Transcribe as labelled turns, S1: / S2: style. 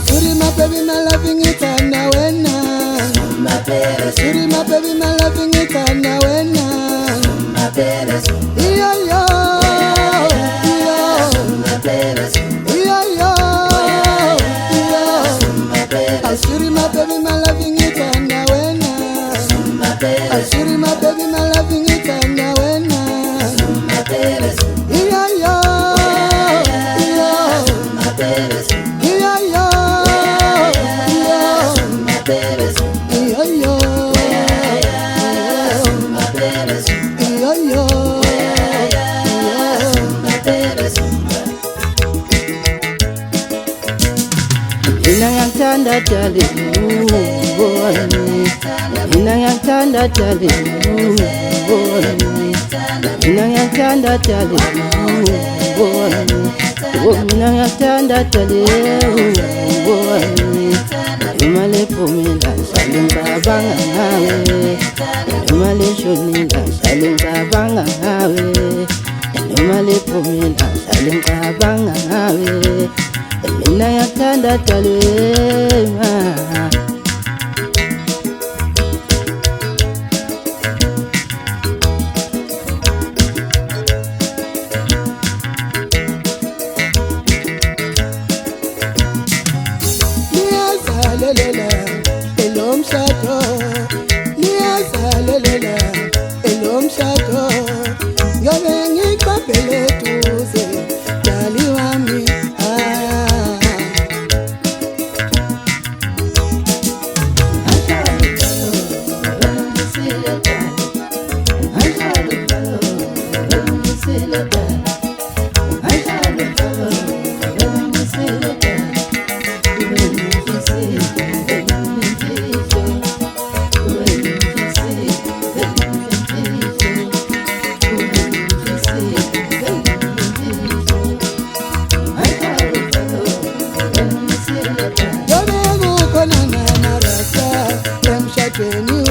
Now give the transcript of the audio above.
S1: Suri my baby, my loving it and now when Suri my baby, my loving it and now when yo yo Suri my baby, my loving it and now when Suri my baby, my loving it and now when yo yo
S2: Inayantanda tali Inayantanda tali Inayantanda tali Inayantanda tali Imale pomila salunga banga nawe Imale shonila salunga banga nawe Imale pomila salunga banga nawe Inayantanda tali
S1: Elom shato, niyazalela elom shato, yobengi kapele tuze, dali wami Training